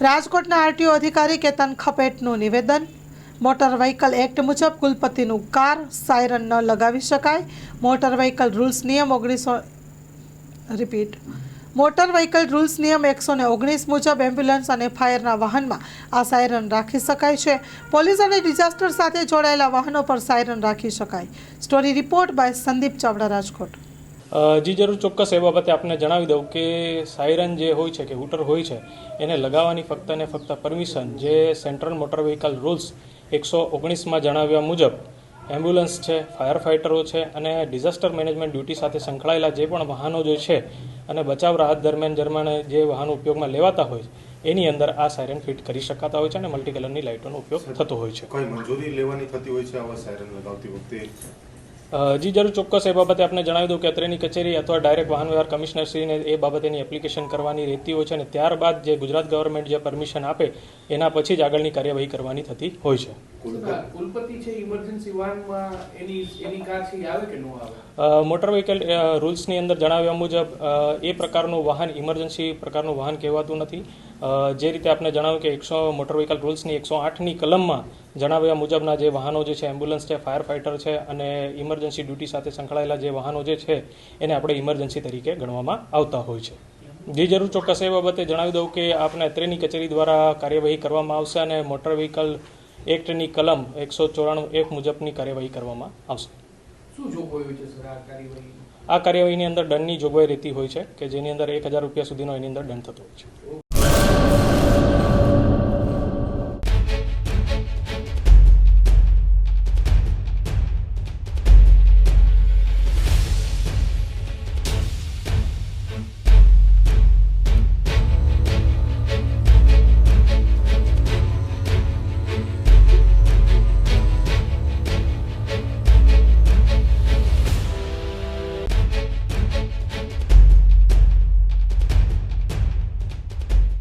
રાજકોટના આરટીઓ અધિકારી કેતન ખપેટનું નિવેદન। મોટર વ્હીકલ એક્ટ મુજબ કુલપતિનું કાર સાયરન ન લગાવી શકાય। મોટર વ્હીકલ રૂલ્સ નિયમ 119 મુજબ એમ્બ્યુલન્સ અને ફાયરના વાહનમાં આ સાયરન રાખી શકાય છે। પોલીસ અને ડિઝાસ્ટર સાથે જોડાયેલા વાહનો પર સાયરન રાખી શકાય। Story report by Sandeep Chavda, Rajkot. જી જરૂર, ચોક્કસ એ બાબતે આપને જણાવી દઉં કે સાયરન જે હોય છે કે હૂટર હોય છે એને લગાવવાની ફક્ત ને ફક્ત પરમિશન જે સેન્ટ્રલ મોટર વ્હીકલ રૂલ્સ 119માં જણાવ્યા મુજબ એમ્બ્યુલન્સ છે, ફાયર ફાઇટરો છે અને ડિઝાસ્ટર મેનેજમેન્ટ ડ્યુટી સાથે સંકળાયેલા જે પણ વાહનો જે છે અને બચાવ રાહત દરમિયાન જે વાહનો ઉપયોગમાં લેવાતા હોય એની અંદર આ સાયરન ફિટ કરી શકાતા હોય છે અને મલ્ટી કલરની લાઇટોનો ઉપયોગ થતો હોય છે। કોઈ મંજૂરી લેવાની થતી હોય છે આવા સાયરન લગાવતી વખતે? જી જરૂર, ચોક્કસ એ બાબતે આપને જણાવી દઉં કે અત્રેની કચેરી અથવા ડાયરેક્ટ વાહન વ્યવહાર કમિશનરશ્રીને એ બાબતેની એપ્લિકેશન કરવાની રહેતી હોય છે અને ત્યારબાદ જે ગુજરાત ગવર્મેન્ટ જે પરમિશન આપે એના પછી જ આગળની કાર્યવાહી કરવાની થતી હોય છે। કુલપતિ છે ઇમરજન્સી વાહનમાં એની કાર છે આવે કે ન આવે? મોટર વ્હીકલ રૂલ્સની અંદર જણાવ્યા મુજબ એ પ્રકારનું વાહન ઇમરજન્સી પ્રકારનું વાહન કહેવાતું નથી। જે રીતે આપણે જણાવ્યું કે મોટર વ્હીકલ રૂલ્સની 108ની કલમમાં જણાવ્યા મુજબના જે વાહનો જે છે એમ્બ્યુલન્સ છે, ફાયર ફાઇટર છે અને ઇમરજન્સી ડ્યુટી સાથે સંકળાયેલા જે વાહનો જે છે એને આપણે ઇમરજન્સી તરીકે ગણવામાં આવતા હોય છે। જી જરૂર, ચોક્કસ એ બાબતે જણાવી દઉં કે આપણે અત્રેની કચેરી દ્વારા કાર્યવાહી કરવામાં આવશે અને મોટર વ્હીકલ એક્ટની કલમ 194(1) મુજબની કાર્યવાહી કરવામાં આવશે। શું જોગવાઈ હોય છે સર આ કાર્યવાહી? આ કાર્યવાહીની અંદર દંડની જોગવાઈ રહેતી હોય છે કે જેની અંદર 1000 રૂપિયા સુધીનો એની અંદર દંડ થતો હોય છે।